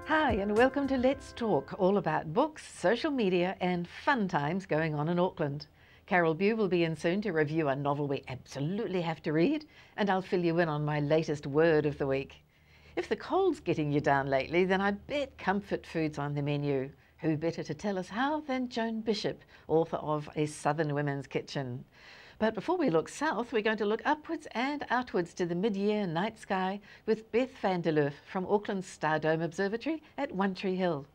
Hi and welcome to Let's Talk, all about books, social media and fun times going on in Auckland. Carole Beu will be in soon to review a novel we absolutely have to read, and I'll fill you in on my latest word of the week. If the cold's getting you down lately, then I bet comfort food's on the menu. Who better to tell us how than Joan Bishop, author of A Southern Women's Kitchen. But before we look south, we're going to look upwards and outwards to the mid-year night sky with Beth van der Loof from Auckland's Star Dome Observatory at One Tree Hill.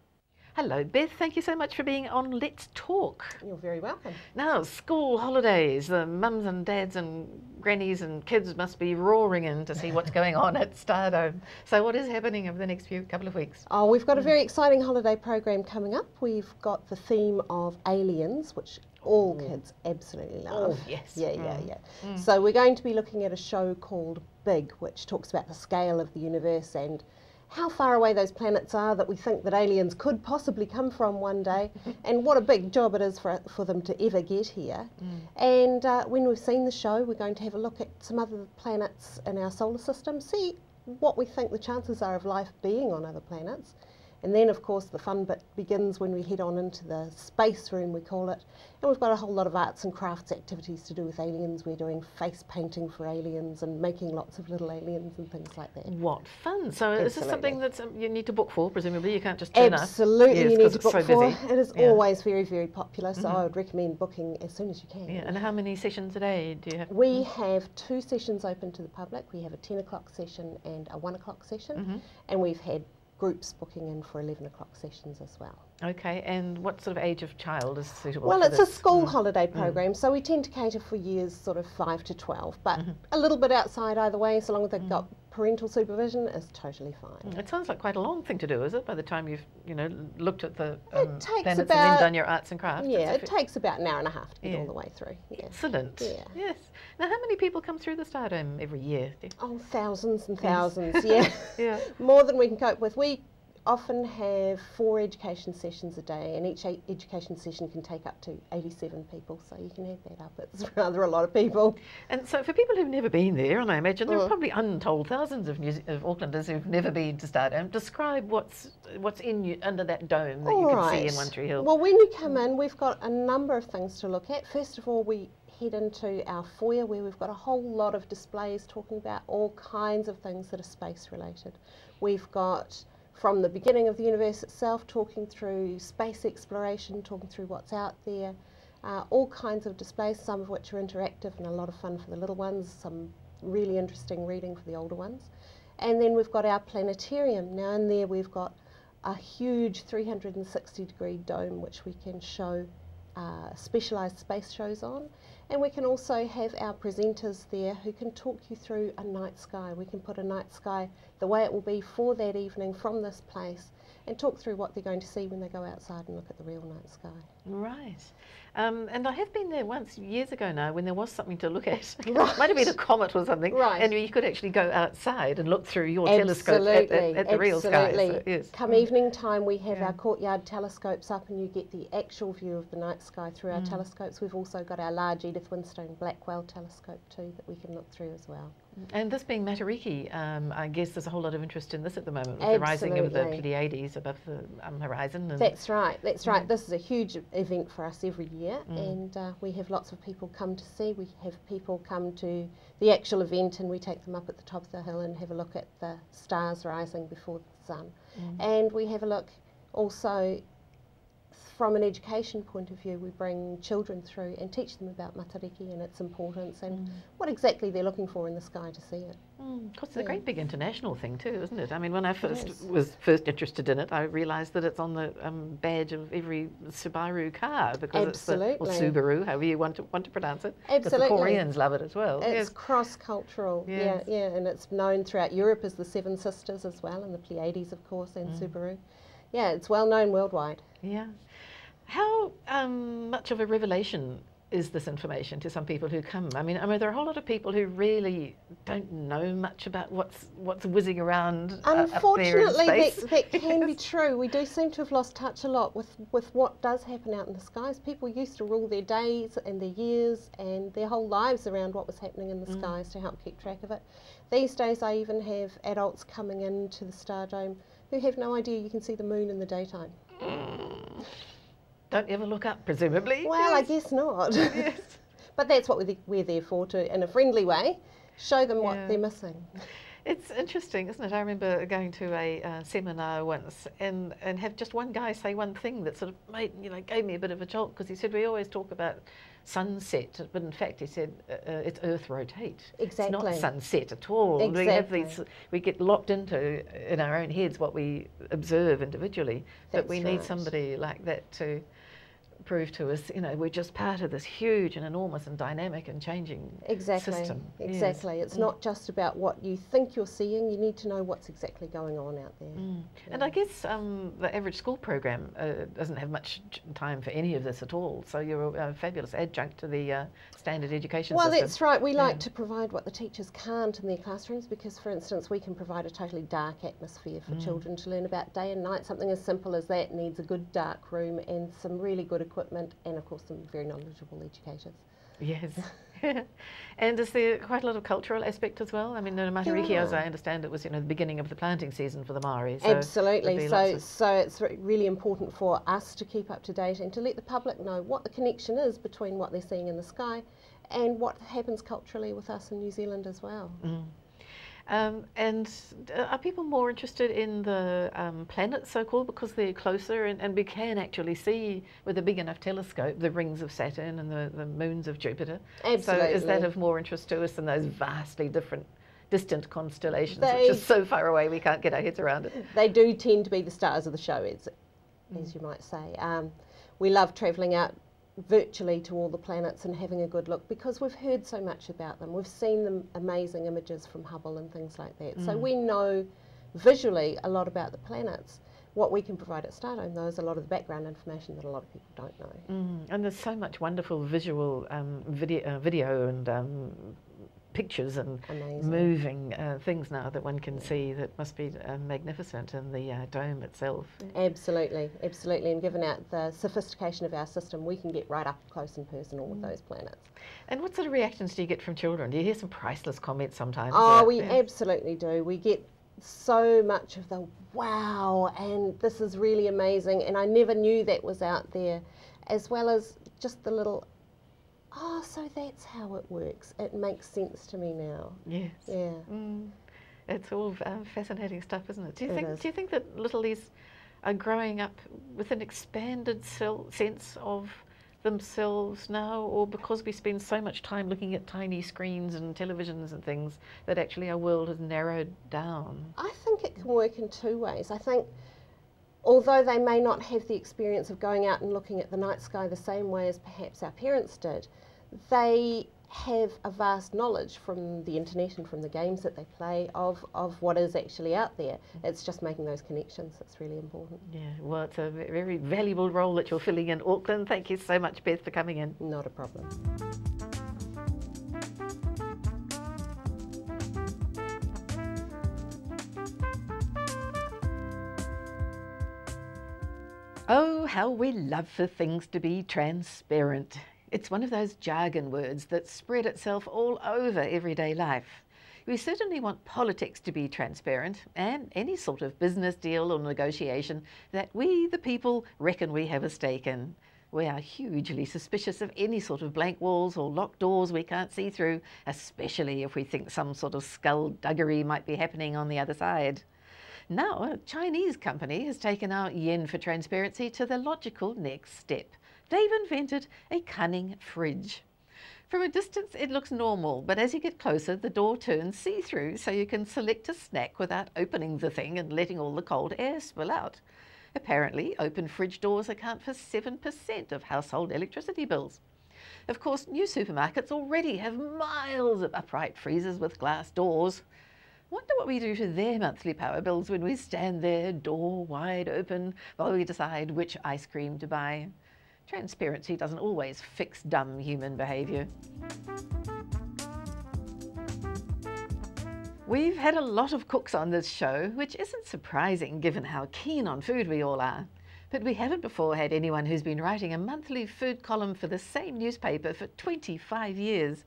Hello Beth, thank you so much for being on Let's Talk. You're very welcome. Now, school holidays, the mums and dads and grannies and kids must be roaring in to see what's going on at Star Dome. So what is happening over the next couple of weeks? Oh, we've got a very exciting holiday program coming up. We've got the theme of aliens, which all kids absolutely love. Oh, yes. Yeah. So we're going to be looking at a show called Big, which talks about the scale of the universe and how far away those planets are that we think that aliens could possibly come from one day, and what a big job it is for them to ever get here. And when we've seen the show, we're going to have a look at some other planets in our solar system, see what we think the chances are of life being on other planets. And then, of course, the fun bit begins when we head on into the space room, we call it. And we've got a whole lot of arts and crafts activities to do with aliens. We're doing face painting for aliens and making lots of little aliens and things like that. What fun. So Absolutely. Is this something that you need to book for, presumably? You can't just turn up? Absolutely, Yes, you need to it's book so for. busy. It is always very, very popular, so I would recommend booking as soon as you can. Yeah, and how many sessions a day do you have? We have 2 sessions open to the public. We have a 10 o'clock session and a 1 o'clock session, and we've had groups booking in for 11 o'clock sessions as well. Okay, and what sort of age of child is suitable? Well, for it's this? a school holiday program, so we tend to cater for years sort of 5 to 12, but a little bit outside either way, so long as they've got parental supervision, is totally fine. It sounds like quite a long thing to do, is it? By the time you've, looked at the It takes planets and about, then done your arts and crafts. yeah, it takes about an hour and a half to get all the way through. Yeah. Excellent. Yeah. Yes. Now, how many people come through the Star Dome every year? Oh, thousands and thousands, yeah. Yeah. More than we can cope with. We often have 4 education sessions a day, and each education session can take up to 87 people, so you can add that up. It's rather a lot of people. And so for people who've never been there, and I imagine there are probably untold thousands of Aucklanders who've never been to Star Dome, describe what's in under that dome that you can see in One Tree Hill. Well, when you come in, we've got a number of things to look at. First of all, we head into our foyer where we've got a whole lot of displays talking about all kinds of things that are space related. We've got from the beginning of the universe itself, talking through space exploration, talking through what's out there, all kinds of displays, some of which are interactive and a lot of fun for the little ones, some really interesting reading for the older ones. And then we've got our planetarium. Now in there we've got a huge 360-degree dome which we can show specialised space shows on. And we can also have our presenters there who can talk you through a night sky. We can put a night sky the way it will be for that evening from this place and talk through what they're going to see when they go outside and look at the real night sky. Right. And I have been there once, years ago now, when there was something to look at. Right. It might have been a comet or something. Right. And you could actually go outside and look through your telescope at the real sky. So, yes. Come evening time, we have our courtyard telescopes up and you get the actual view of the night sky through our telescopes. We've also got our large Edith Winstone Blackwell telescope too that we can look through as well. And this being Matariki, I guess there's a whole lot of interest in this at the moment, with the rising of the Pleiades above the horizon. And that's right. This is a huge event for us every year, and we have lots of people come to see. We have people come to the actual event and we take them up at the top of the hill and have a look at the stars rising before the sun. And we have a look also from an education point of view. We bring children through and teach them about Matariki and its importance and what exactly they're looking for in the sky to see it. Because it's a great big international thing too, isn't it? I mean, when I was first interested in it, I realised that it's on the badge of every Subaru car, because it's or Subaru, however you want to pronounce it. Absolutely. The Koreans love it as well. It's cross-cultural, yeah, and it's known throughout Europe as the Seven Sisters as well, and the Pleiades, of course, and Subaru. Yeah, it's well known worldwide. Yeah. How much of a revelation is this information to some people who come? I mean, there are a whole lot of people who really don't know much about what's whizzing around. Unfortunately, up there in space. that can be true. We do seem to have lost touch a lot with what does happen out in the skies. People used to rule their days and their years and their whole lives around what was happening in the skies to help keep track of it. These days, I even have adults coming into the Star Dome who have no idea you can see the moon in the daytime. Don't ever look up, presumably. Well, Yes. I guess not. Yes. But that's what we're there for, to, in a friendly way, show them what they're missing. It's interesting, isn't it? I remember going to a seminar once and have just one guy say one thing that sort of gave me a bit of a jolt, because he said we always talk about sunset, but in fact he said it's Earth rotate. Exactly. It's not sunset at all. Exactly. We have these, we get locked into in our own heads what we observe individually, but we need somebody like that to prove to us, we're just part of this huge and enormous and dynamic and changing system. Exactly. Yes. It's not just about what you think you're seeing, you need to know what's exactly going on out there. And I guess the average school program doesn't have much time for any of this at all, so you're a fabulous adjunct to the standard education system. Well, that's right. We like to provide what the teachers can't in their classrooms, because, for instance, we can provide a totally dark atmosphere for children to learn about day and night. Something as simple as that needs a good dark room and some really good equipment, and of course some very knowledgeable educators. Yes. And is there quite a lot of cultural aspect as well? I mean, in Matariki, as I understand it, was the beginning of the planting season for the Maori. So absolutely. So it's really important for us to keep up to date and to let the public know what the connection is between what they're seeing in the sky and what happens culturally with us in New Zealand as well. And are people more interested in the planets, so-called, because they're closer and we can actually see with a big enough telescope the rings of Saturn and the moons of Jupiter? Absolutely. So is that of more interest to us than those vastly distant constellations, which are so far away we can't get our heads around it? They do tend to be the stars of the show, as you might say. We love travelling out virtually to all the planets and having a good look, because we've heard so much about them. We've seen the amazing images from Hubble and things like that. So we know visually a lot about the planets. What we can provide at Stardome, though, is a lot of the background information that a lot of people don't know. And there's so much wonderful visual video and pictures and moving things now that one can see that must be magnificent in the dome itself. Absolutely, absolutely. And given out the sophistication of our system, we can get right up close and personal with those planets. And what sort of reactions do you get from children? Do you hear some priceless comments sometimes? Oh, we absolutely do. We get so much of the wow, and this is really amazing, and I never knew that was out there, as well as just the little, oh, so that's how it works. It makes sense to me now. Yes. Yeah. It's all fascinating stuff, isn't it? Do you think that littlies are growing up with an expanded sense of themselves now, or because we spend so much time looking at tiny screens and televisions and things that actually our world has narrowed down? I think it can work in two ways. I think although they may not have the experience of going out and looking at the night sky the same way as perhaps our parents did, they have a vast knowledge from the internet and from the games that they play of what is actually out there. It's just making those connections that's really important. Yeah, well, it's a very valuable role that you're filling in Auckland. Thank you so much, Beth, for coming in. Not a problem. Oh, how we love for things to be transparent. It's one of those jargon words that spread itself all over everyday life. We certainly want politics to be transparent, and any sort of business deal or negotiation that we, the people, reckon we have a stake in. We are hugely suspicious of any sort of blank walls or locked doors we can't see through, especially if we think some sort of skullduggery might be happening on the other side. Now, a Chinese company has taken our yen for transparency to the logical next step. They've invented a cunning fridge. From a distance it looks normal, but as you get closer the door turns see-through so you can select a snack without opening the thing and letting all the cold air spill out. Apparently, open fridge doors account for 7% of household electricity bills. Of course, new supermarkets already have miles of upright freezers with glass doors. Wonder what we do to their monthly power bills when we stand there, door wide open, while we decide which ice cream to buy. Transparency doesn't always fix dumb human behaviour. We've had a lot of cooks on this show, which isn't surprising given how keen on food we all are. But we haven't before had anyone who's been writing a monthly food column for the same newspaper for 25 years.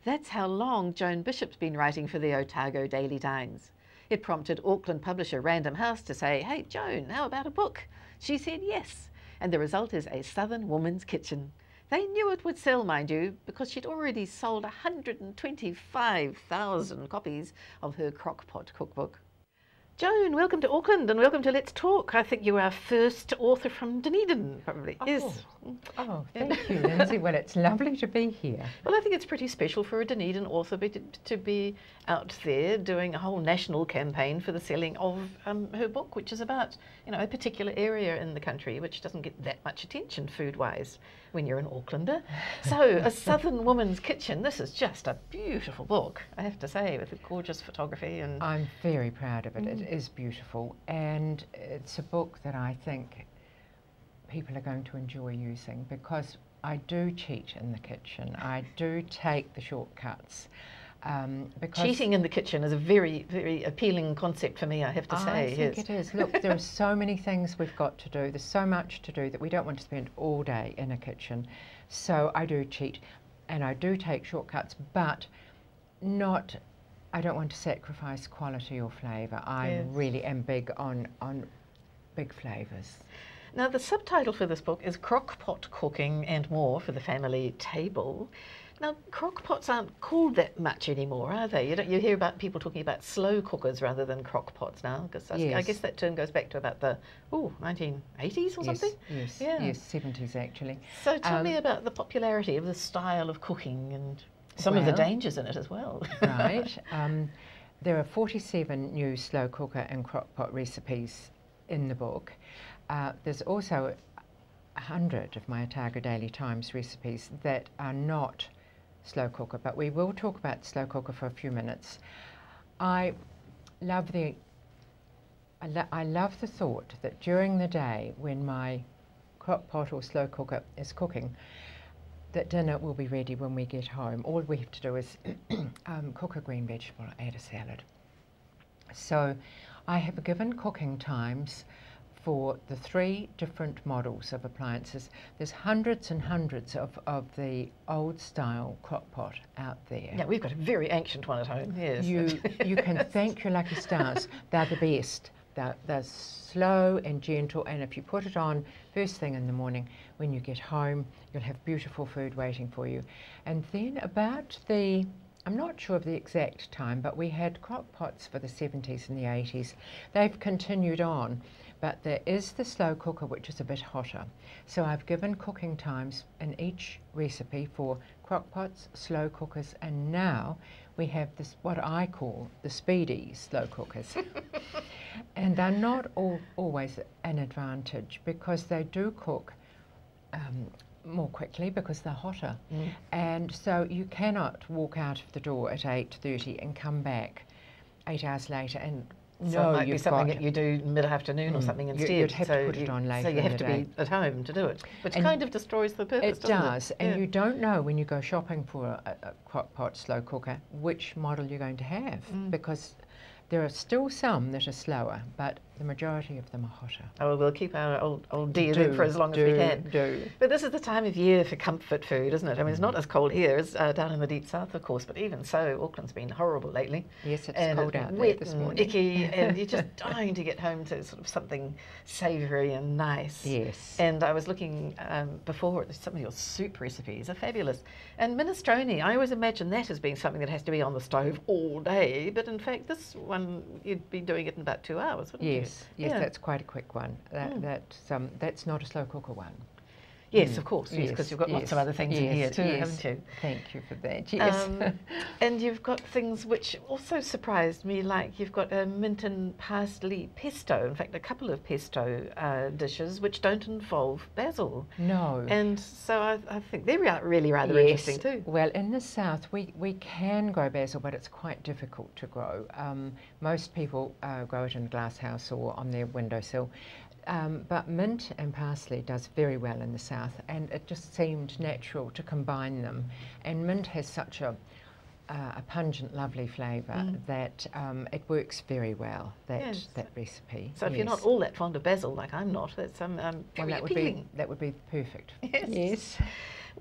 That's how long Joan Bishop's been writing for the Otago Daily Times. It prompted Auckland publisher Random House to say, "Hey, Joan, how about a book?" She said yes, and the result is A Southern Woman's Kitchen. They knew it would sell, mind you, because she'd already sold 125,000 copies of her crockpot cookbook. Joan, welcome to Auckland and welcome to Let's Talk. I think you are our first author from Dunedin, probably. Oh, Yes. oh, thank you, Lindsay. Well, it's lovely to be here. Well, I think it's pretty special for a Dunedin author to be out there doing a whole national campaign for the selling of her book, which is about, you know, a particular area in the country which doesn't get that much attention food-wise when you're an Aucklander. So, A Southern Woman's Kitchen, this is just a beautiful book, I have to say, with gorgeous photography. And I'm very proud of it. It is beautiful, and it's a book that I think people are going to enjoy using, because I do cheat in the kitchen. I do take the shortcuts. Because cheating in the kitchen is a very, very appealing concept for me, I have to say. I think it is. Look, there are so many things we've got to do. There's so much to do that we don't want to spend all day in a kitchen. So I do cheat, and I do take shortcuts, but not, I don't want to sacrifice quality or flavour. I really am big on big flavours. Now, the subtitle for this book is Crockpot Cooking and More for the Family Table. Now, crockpots aren't called that much anymore, are they? You hear about people talking about slow cookers rather than crockpots now, because I guess that term goes back to about the 1980s or something? Yes, yes, 70s actually. So tell me about the popularity of the style of cooking and some of the dangers in it as well. Right. There are 47 new slow cooker and crockpot recipes in the book. There's also 100 of my Otago Daily Times recipes that are not slow cooker, but we will talk about slow cooker for a few minutes. I love the thought that during the day when my crockpot or slow cooker is cooking, that dinner will be ready when we get home. All we have to do is cook a green vegetable, add a salad. So I have given cooking times for the 3 different models of appliances. There's hundreds and hundreds of the old style crockpot out there. Yeah, we've got a very ancient one at home, yes. You can thank your lucky stars. They're the best. They're slow and gentle, and if you put it on first thing in the morning, when you get home, you'll have beautiful food waiting for you. And then about I'm not sure of the exact time, but we had crockpots for the 70s and the 80s. They've continued on. But there is the slow cooker, which is a bit hotter. So I've given cooking times in each recipe for crockpots, slow cookers, and now we have this, what I call the speedy slow cookers. And they're not always an advantage, because they do cook more quickly because they're hotter. And so you cannot walk out of the door at 8:30 and come back 8 hours later and So it might be something that you do mid-afternoon or something instead. You'd have to put it on later. So you have to be at home to do it, which kind of destroys the purpose, doesn't it? It does, and you don't know when you go shopping for a crockpot slow cooker which model you're going to have, because there are still some that are slower, but the majority of them are hotter. Oh, well, we'll keep our old dears in for as long as we can. But this is the time of year for comfort food, isn't it? I mean, it's not as cold here as down in the deep south, of course, but even so, Auckland's been horrible lately. Yes, it's cold out wet there this and morning. icky, and you're just dying to get home to sort of something savoury and nice. Yes. And I was looking before at some of your soup recipes are fabulous. And minestrone, I always imagine that as being something that has to be on the stove all day, but in fact this one, you'd be doing it in about 2 hours, wouldn't you? Yes, that's quite a quick one. That's not a slow cooker one. Yes, of course, yes, because you've got lots of other things in here too, haven't you? Thank you for that, yes. And you've got things which also surprised me, like you've got a mint and parsley pesto, in fact a couple of pesto dishes which don't involve basil. No. And so I think they're really rather interesting too. Well, in the south we can grow basil, but it's quite difficult to grow. Most people grow it in a glass house or on their windowsill. But mint and parsley does very well in the south, and it just seemed natural to combine them. And mint has such a pungent, lovely flavour that it works very well, that recipe. So if you're not all that fond of basil, like I'm not, that's very appealing. That would be perfect. Yes.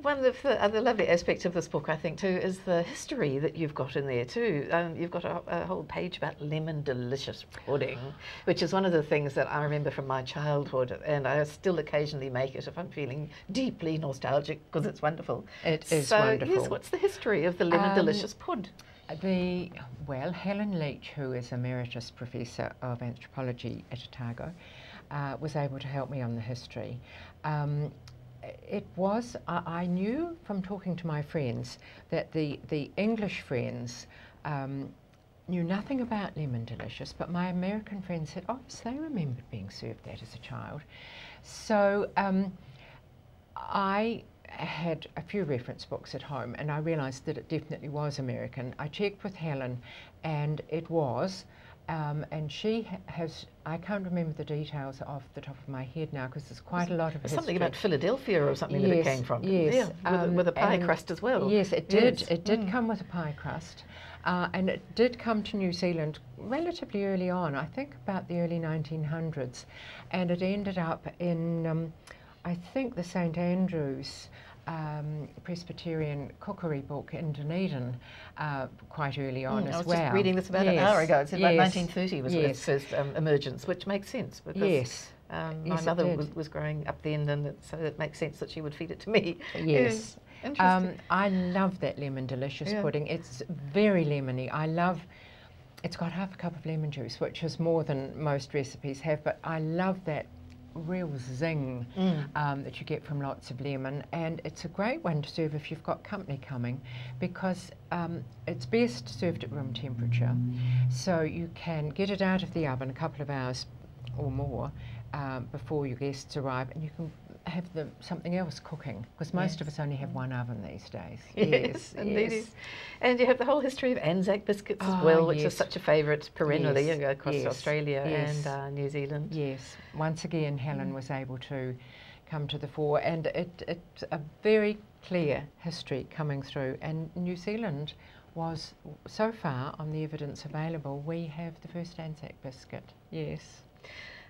One of the other lovely aspects of this book, I think, too, is the history that you've got in there, too. You've got a whole page about lemon delicious pudding, which is one of the things that I remember from my childhood, and I still occasionally make it if I'm feeling deeply nostalgic, because it's wonderful. It is wonderful. Yes, what's the history of the lemon delicious pud? Well, Helen Leach, who is Emeritus Professor of Anthropology at Otago, was able to help me on the history. It was, I knew from talking to my friends that the English friends knew nothing about lemon delicious, but my American friends said, oh, yes, they remembered being served that as a child. So I had a few reference books at home, and I realised that it definitely was American. I checked with Helen, and it was. And she has, I can't remember the details off the top of my head now because there's quite a lot of history. Something about Philadelphia or something that it came from. Yes. Yeah, with a pie crust as well. Yes, it did. Yes. It did come with a pie crust. And it did come to New Zealand relatively early on, I think about the early 1900s. And it ended up in, I think, the St Andrews Presbyterian cookery book in Dunedin quite early on as well. I was just reading this about an hour ago. It said about 1930 was its first emergence, which makes sense because my mother was growing up then, and so it makes sense that she would feed it to me. Yes. Interesting. I love that lemon delicious pudding. It's very lemony. It's got half a cup of lemon juice, which is more than most recipes have, but I love that real zing that you get from lots of lemon, and it's a great one to serve if you've got company coming, because it's best served at room temperature, so you can get it out of the oven a couple of hours or more before your guests arrive, and you can have something else cooking, because most of us only have one oven these days. Yes, indeed. And you have the whole history of Anzac biscuits as well, which is such a favourite perennially across Australia and New Zealand. Yes, once again Helen was able to come to the fore, and it's a very clear history coming through, and New Zealand was, so far on the evidence available, we have the first Anzac biscuit. Yes.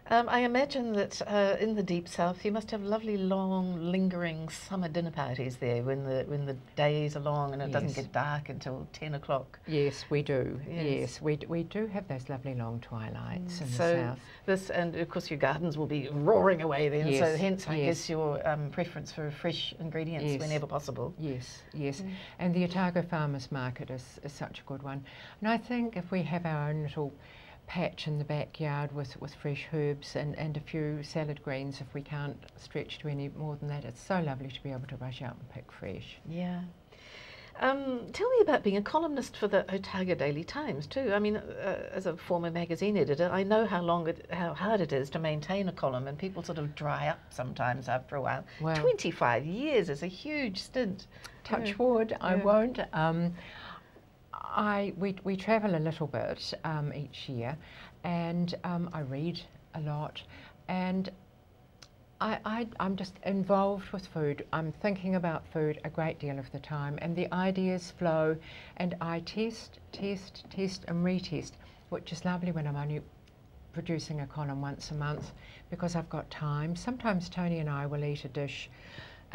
I imagine that in the deep south you must have lovely, long, lingering summer dinner parties there when the days are long and it doesn't get dark until 10 o'clock. Yes, we do. Yes, we do have those lovely long twilights in the south. And of course your gardens will be roaring away then, so hence I guess your preference for fresh ingredients whenever possible. Yes, yes. And the Otago Farmers Market is such a good one. And I think if we have our own little patch in the backyard with fresh herbs and a few salad greens, if we can't stretch to any more than that, it's so lovely to be able to rush out and pick fresh. Yeah. Tell me about being a columnist for the Otago Daily Times too. I mean, as a former magazine editor, I know how hard it is to maintain a column, and people sort of dry up sometimes after a while. Well, 25 years is a huge stint. Touch wood, I won't. We travel a little bit each year, and I read a lot, and I'm just involved with food. I'm thinking about food a great deal of the time, and the ideas flow, and I test and retest, which is lovely when I'm only producing a column once a month, because I've got time. Sometimes Tony and I will eat a dish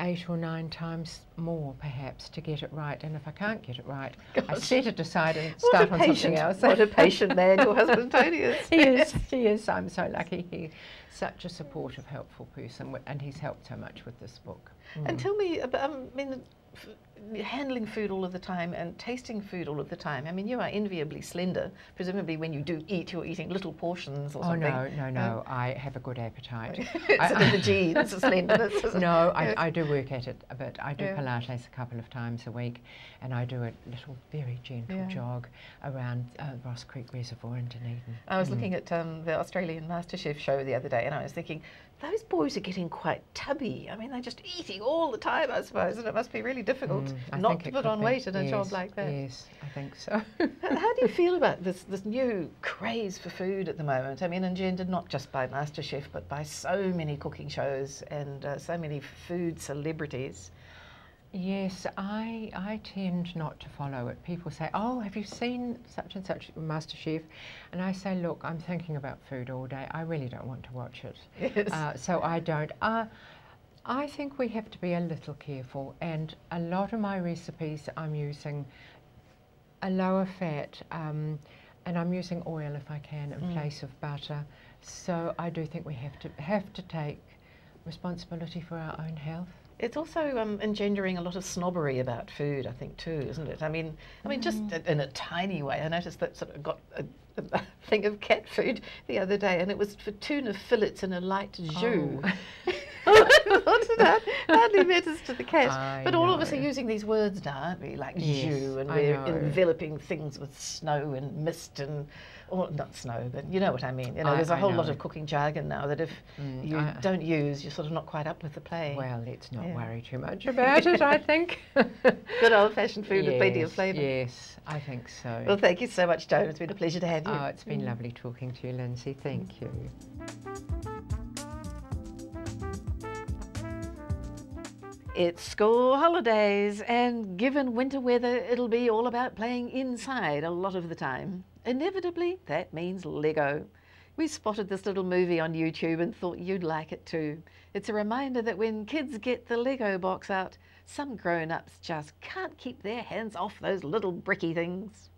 8 or 9 times more, perhaps, to get it right. And if I can't get it right, I set it aside and start on something else. What a patient man your husband Tony is. He is. I'm so lucky. He's such a supportive, helpful person, and he's helped so much with this book. And tell me about, handling food all of the time and tasting food all of the time. I mean, you are enviably slender. Presumably when you do eat, you're eating little portions or something. Oh, no. I have a good appetite. It's sort of the genes, the slenderness. No, I do work at it a bit. I do Pilates a couple of times a week, and I do a little very gentle jog around Ross Creek Reservoir in Dunedin. I was looking at the Australian MasterChef show the other day, and I was thinking, those boys are getting quite tubby. I mean, they're just eating all the time, I suppose, and it must be really difficult not to put on weight in a job like that. Yes, I think so. How do you feel about this new craze for food at the moment? I mean, engendered not just by MasterChef, but by so many cooking shows and so many food celebrities. Yes, I tend not to follow it. People say, oh, have you seen such and such MasterChef? And I say, look, I'm thinking about food all day. I really don't want to watch it. Yes. So I don't. I think we have to be a little careful, and a lot of my recipes I'm using a lower fat, and I'm using oil if I can in place of butter. So I do think we have to take responsibility for our own health. It's also engendering a lot of snobbery about food, I think, too, isn't it? I mean, just in a tiny way. I noticed that sort of got a thing of cat food the other day, and it was for tuna fillets in a light jus. That hardly matters to the cat. But all of us are using these words now, aren't we? Like jus, and we're enveloping things with snow and mist and, or not snow, but you know what I mean. You know, there's a whole lot of cooking jargon now that if you don't use, you're sort of not quite up with the play. Well, let's not worry too much about it, I think. Good old-fashioned food with plenty of flavour. Yes, I think so. Well, thank you so much, Joan. It's been a pleasure to have you. Oh, it's been lovely talking to you, Lindsay. Thank you. It's school holidays, and given winter weather, it'll be all about playing inside a lot of the time. Inevitably, that means Lego. We spotted this little movie on YouTube and thought you'd like it too. It's a reminder that when kids get the Lego box out, some grown-ups just can't keep their hands off those little bricky things.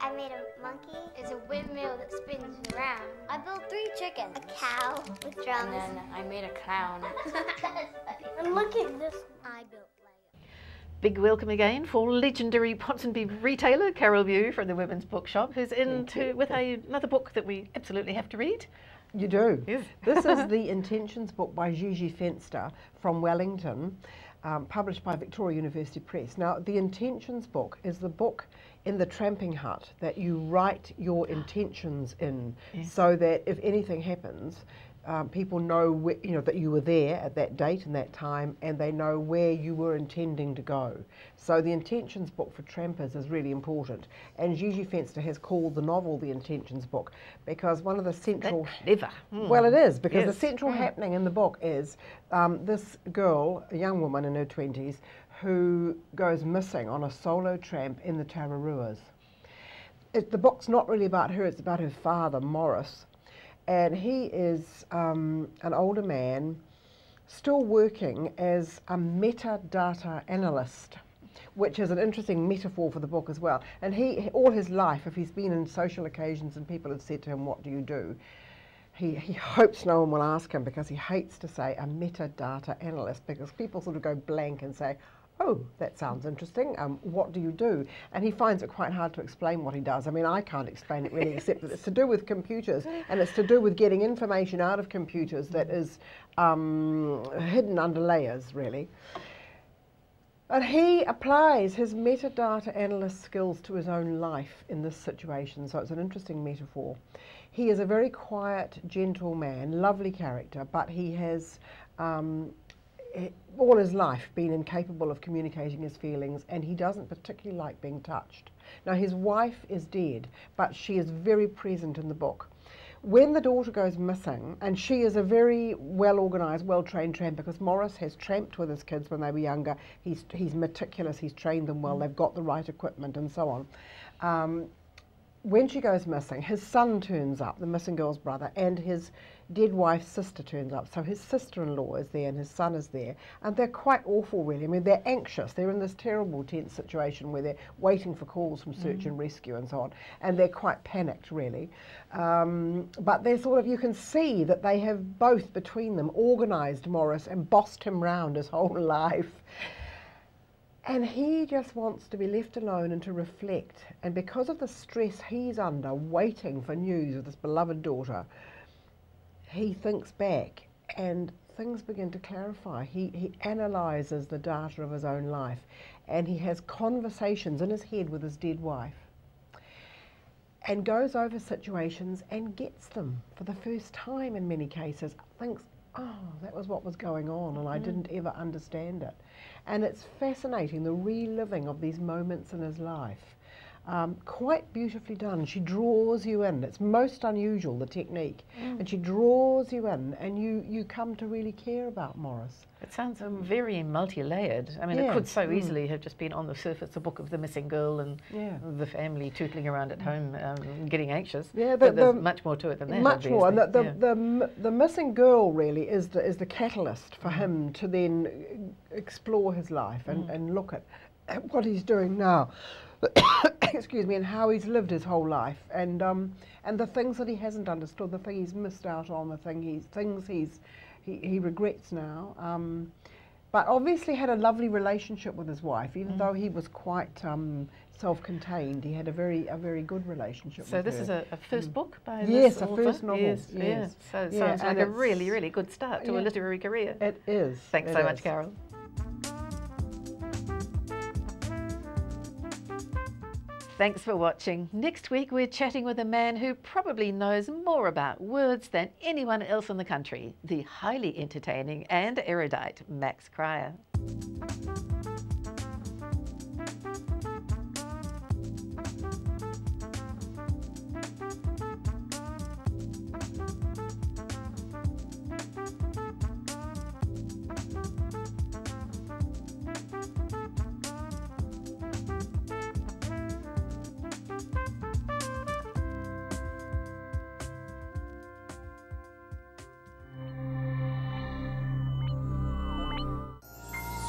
I made a monkey. It's a windmill that spins around. I built 3 chickens. A cow with drums. And then I made a clown. And look at this. I built Lego. Big welcome again for legendary Ponsonby retailer Carole Beu from the Women's Bookshop, who's with another book that we absolutely have to read. You do. Yes. This is The Intentions book by Gigi Fenster from Wellington, published by Victoria University Press. Now, The Intentions book is the book in the tramping hut that you write your intentions in, so that if anything happens, people know that you were there at that date and that time, and they know where you were intending to go. So the Intentions book for trampers is really important, and Gigi Fenster has called the novel The Intentions book because one of the central... That's clever. Well, it is, because the central happening in the book is this girl, a young woman in her 20s, who goes missing on a solo tramp in the Tararuas. The book's not really about her, it's about her father, Morris. And he is an older man, still working as a metadata analyst, which is an interesting metaphor for the book as well. And he, all his life, if he's been in social occasions and people have said to him, "What do you do?" He hopes no one will ask him, because he hates to say a metadata analyst, because people sort of go blank and say, oh, that sounds interesting. What do you do? And he finds it quite hard to explain what he does. I mean, I can't explain it really, except that it's to do with computers, and it's to do with getting information out of computers that is hidden under layers, really. And he applies his metadata analyst skills to his own life in this situation, so it's an interesting metaphor. He is a very quiet, gentle man, lovely character, but he has all his life been incapable of communicating his feelings, and he doesn't particularly like being touched. Now, his wife is dead, but she is very present in the book. When the daughter goes missing, and she is a very well-organised, well-trained tramp, because Morris has tramped with his kids when they were younger. He's meticulous, he's trained them well, they've got the right equipment and so on. When she goes missing, his son turns up, the missing girl's brother, and his dead wife's sister turns up. So his sister-in-law is there and his son is there, and they're quite awful, really. I mean, they're anxious. They're in this terrible, tense situation where they're waiting for calls from search and rescue and so on, and they're quite panicked, really. But they're sort of, you can see that they have both between them organised Morris and bossed him round his whole life. And he just wants to be left alone and to reflect. And because of the stress he's under, waiting for news of this beloved daughter, he thinks back and things begin to clarify. He analyses the data of his own life, and he has conversations in his head with his dead wife and goes over situations and gets them for the first time in many cases. Thinks, oh, that was what was going on, and I didn't ever understand it. And it's fascinating, the reliving of these moments in his life. Quite beautifully done. She draws you in. It's most unusual, the technique. And she draws you in, and you come to really care about Morris. It sounds very multi-layered. I mean, it could so easily have just been on the surface a book of the missing girl and the family tootling around at home, getting anxious. Yeah, but there's much more to it than that. Much more, and the missing girl really is the catalyst for him to then explore his life and look at what he's doing now. Excuse me, and how he's lived his whole life, and the things that he hasn't understood, the thing he's missed out on, the things he regrets now. But obviously had a lovely relationship with his wife, even though he was quite self-contained. He had a very good relationship. So with this her. is a first book by yes, this a author? first novel. Yes, yes. So it sounds like a really good start to a literary career. It is. Thanks so much, Carole. Thanks for watching. Next week we're chatting with a man who probably knows more about words than anyone else in the country, the highly entertaining and erudite Max Cryer.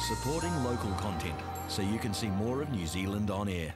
Supporting local content so you can see more of New Zealand on air.